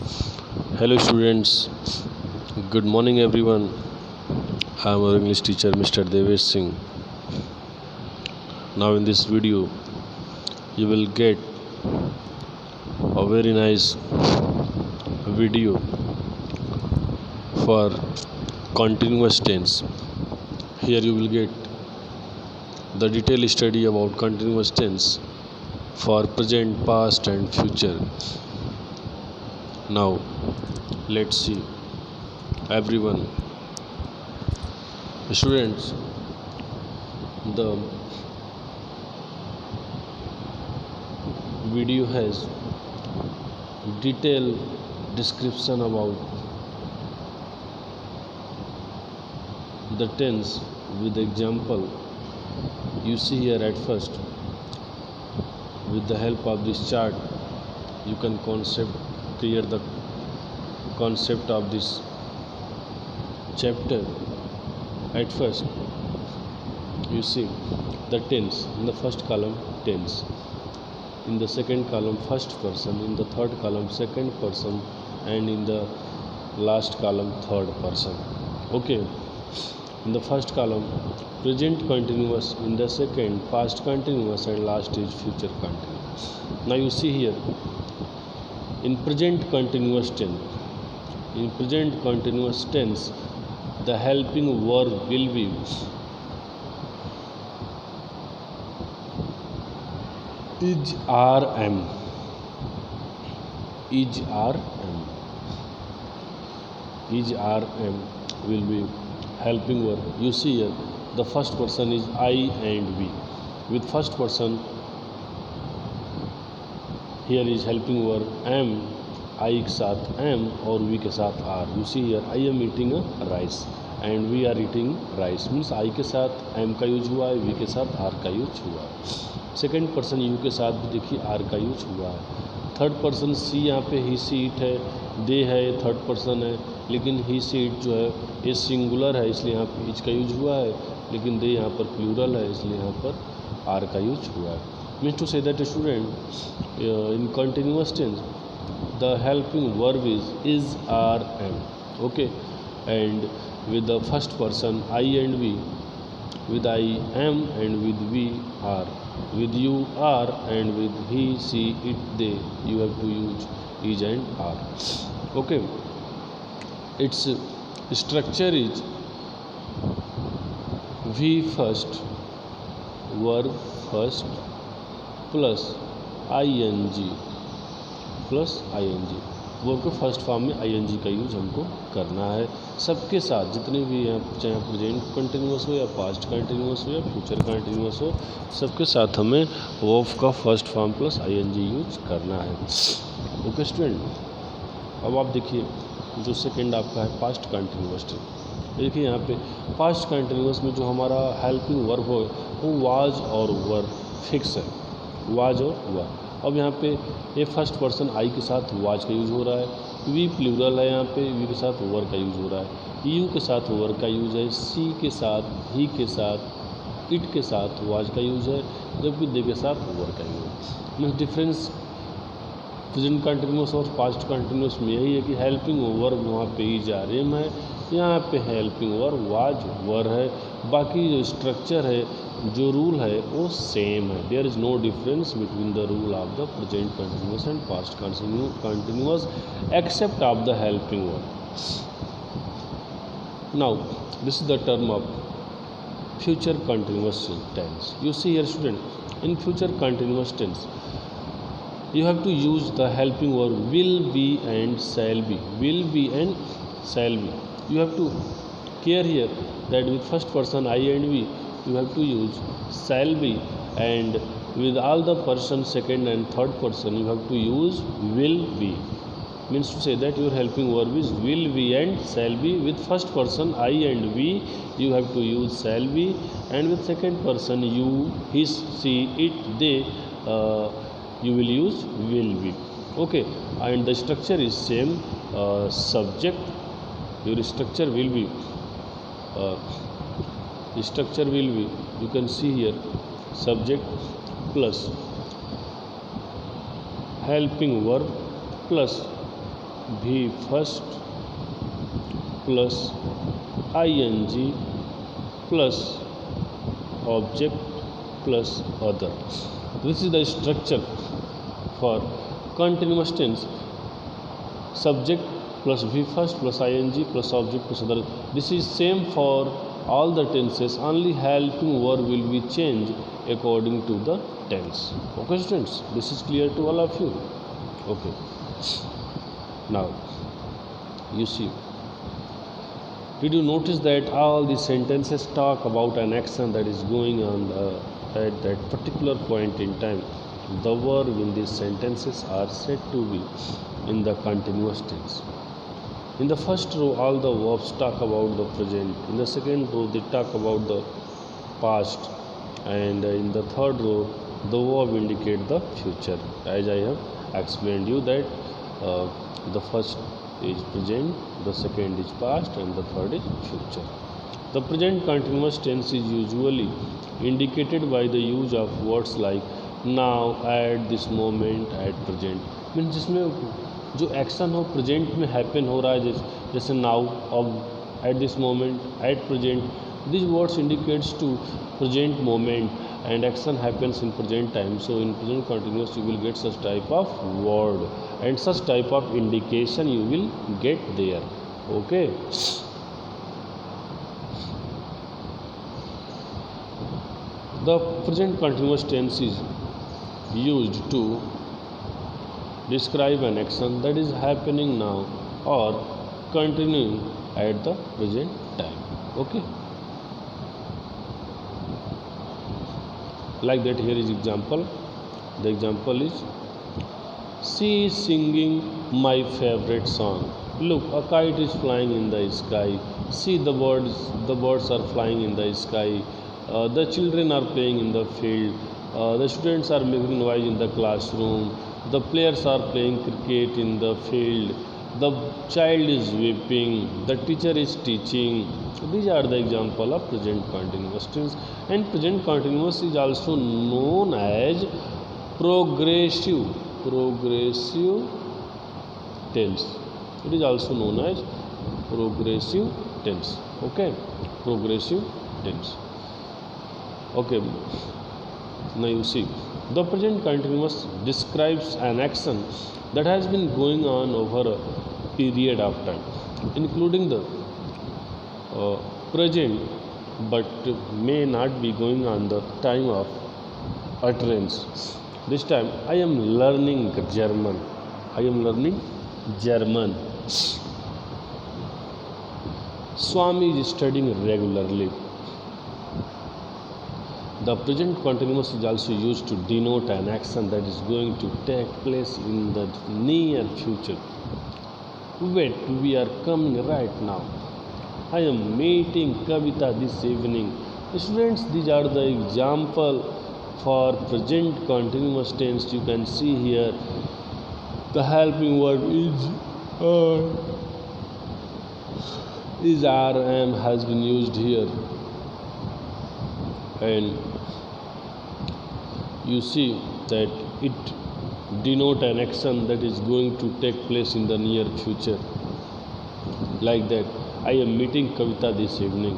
Hello students, good morning everyone. I am our English teacher Mr. Devesh Singh. Now in this video you will get a very nice video for continuous tense. Here you will get the detailed study about continuous tense for present, past and future. Now let's see everyone. Students, the video has detailed description about the tense with example. You see here at first, with the help of this chart you can clear the concept of this chapter. At first you see the tense. In the first column tense, in the second column first person, in the third column second person, and in the last column third person. Okay, in the first column present continuous, in the second past continuous, and last is future continuous. Now you see here in present continuous tense the helping verb will be is rm. Will be helping verb. You see here the first person is I and we. With first person here is helping verb am, I के साथ am और we के साथ are. You see here I am eating a rice and we are eating rice. Means I के साथ am का use हुआ है, we के साथ are का यूज हुआ है. सेकेंड पर्सन यू के साथ भी देखिए आर का यूज हुआ है. थर्ड पर्सन सी, यहाँ पे ही सी इट है, दे है, थर्ड पर्सन है, लेकिन ही सी इट जो है ये सिंगुलर है इसलिए यहाँ पे इच का यूज हुआ है, लेकिन दे यहाँ पर प्लूरल है इसलिए यहाँ पर आर का यूज हुआ है. Means to say that student in continuous tense the helping verb is are am. Okay, and with the first person I and we, with I am and with we are, with you are and with he, she, it, they, you have to use is and are. Okay, its structure is we first, verb first plus ing plus ing. Verb के first form में ING का use हमको करना है सबके साथ, जितने भी हैं, चाहे प्रेजेंट कंटिन्यूअस हो या पास्ट कंटिन्यूअस हो या फ्यूचर कंटिन्यूअस हो, सबके साथ हमें वर्ब का first form plus ING use करना है. ओके स्टूडेंट, अब आप देखिए जो सेकंड आपका है पास्ट कंटिन्यूअस टेंस. देखिए यहाँ पे पास्ट कंटिन्यूअस में जो हमारा हेल्पिंग वर्ब हो वो वाज और वर फिक्स है, वाज और वर. अब यहाँ पे ये फर्स्ट पर्सन आई के साथ वाज का यूज़ हो रहा है, वी प्लूरल है, यहाँ पे वी के साथ वर का यूज़ हो रहा है, यू के साथ वर का यूज़ है, सी के साथ, ही के साथ, इट के साथ वाज का यूज़ है, जबकि दे के साथ वर का यूज़ है. मीन्स डिफरेंस प्रेजेंट कंटिन्यूअस और पास्ट कंटिन्यूअस में यही है कि हेल्पिंग वर्ब वहाँ पे इज आर एम है, यहाँ पे हेल्पिंग वर्ब वाज वर है. बाकी जो स्ट्रक्चर है, जो रूल है वो सेम है. There is no difference between the rule of the present continuous and past continuous except of the helping verb. Now this is the term of future continuous tense. You see here student, in future continuous tense you have to use the helping verb will be and shall be. Will be and shall be. You have to care here that with first person I and we you have to use shall be, and with all the person second and third person you have to use will be. Means to say that your helping verb is will be and shall be. With first person I and we you have to use shall be, and with second person you, his, she, it, they, you will use will be. Okay, and the structure is same. Subject, your structure will be you can see here subject plus helping verb plus V first plus ing plus object plus other. This is the structure for continuous tense. Subject plus V first plus ing plus object plus other. This is same for all the tenses, only helping verb will be changed according to the tense. Okay students, this is clear to all of you. Okay, now you see, did you notice that all the sentences talk about an action that is going on at that particular point in time? The verb in these sentences are said to be in the continuous tense. In the first row, all the verbs talk about the present. In the second row, they talk about the past. And in the third row, the verb indicate the future. As I have explained you that the first is present, the second is past, and the third is future. The present continuous tense is usually indicated by the use of words like now, at this moment, at present. Mean जिसमें जो action हो present में happen हो रहा है, जैसे now, अब, at this moment, at present. This words indicates to present moment and action happens in present time. So in present continuous you will get such type of word and such type of indication you will get there. Okay, the present continuous tense is used to describe an action that is happening now or continuing at the present time. Okay, like that, here is example. The example is, she is singing my favorite song. Look, a kite is flying in the sky. See, the birds are flying in the sky. The children are playing in the field. The students are making noise in the classroom. The players are playing cricket in the field. The child is weeping. The teacher is teaching. These are the example of present continuous tense. And present continuous is also known as progressive tense. It is also known as progressive tense. Okay, progressive tense. Okay, now you see, the present continuous describes an action that has been going on over a period of time, including the present, but may not be going on the time of utterance. This time, I am learning German. I am learning German. Swami is studying regularly. The present continuous is also used to denote an action that is going to take place in the near future. Wait, we are coming right now. I am meeting Kavita this evening. Students, these are the example for present continuous tense. You can see here the helping verb is RM has been used here, and you see that it denote an action that is going to take place in the near future. Like that, I am meeting Kavita this evening.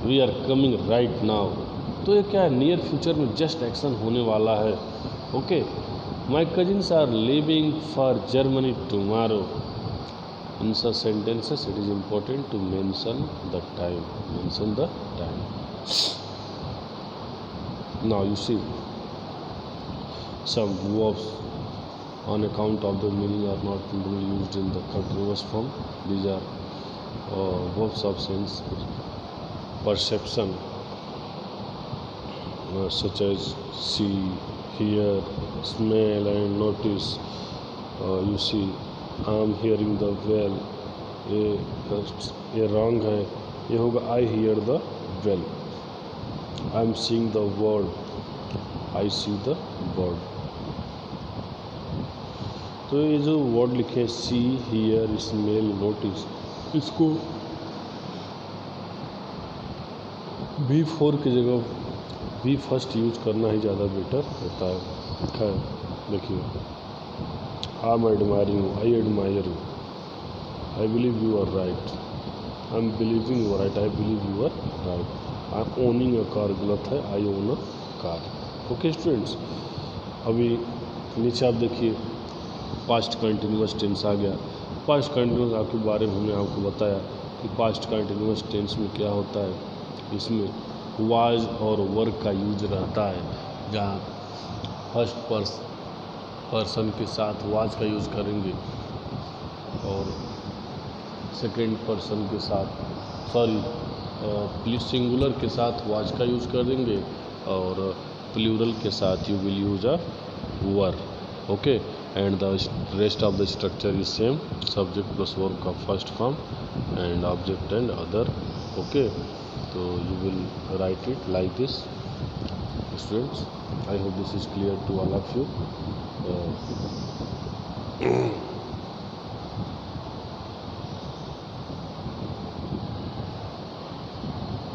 We are coming right now. तो ये क्या है, near future में just action होने वाला है. Okay, my cousins are living for Germany tomorrow. In such sentences, it is important to mention the time. Mention the time. Now you see, some verbs on account of the meaning are not used in the continuous form. These are verbs of sense perception, such as see, hear, smell and notice. You see, I am hearing the well. ये wrong है, ये होगा I hear the well. I am seeing the word. I see the word. तो ये जो word लिखे see, hear, smell, notice, इसको V4 की जगह V फर्स्ट यूज करना ही ज़्यादा बेटर होता है. खैर देखिए, I am admiring you, I admire you, I believe you are right, I am believing you are right, I believe you are right, I am owning a car गलत है, I own a car. Okay students, अभी नीचे आप देखिए past continuous tense आ गया। Past continuous आपके बारे में हमने आपको बताया कि पास्ट कंटिन्यूअस टेंस में क्या होता है, इसमें वाज और वर्क का यूज रहता है, जहाँ फर्स्ट पर्सन के साथ वाज का यूज करेंगे और सेकेंड पर्सन के साथ सिंगुलर के साथ वाज का यूज करेंगे और प्लूरल के साथ you will use a were. Okay, and the rest of the structure is same, subject plus verb का first form and object and other. Okay, तो you will write it like this students. I hope this is clear to all of you.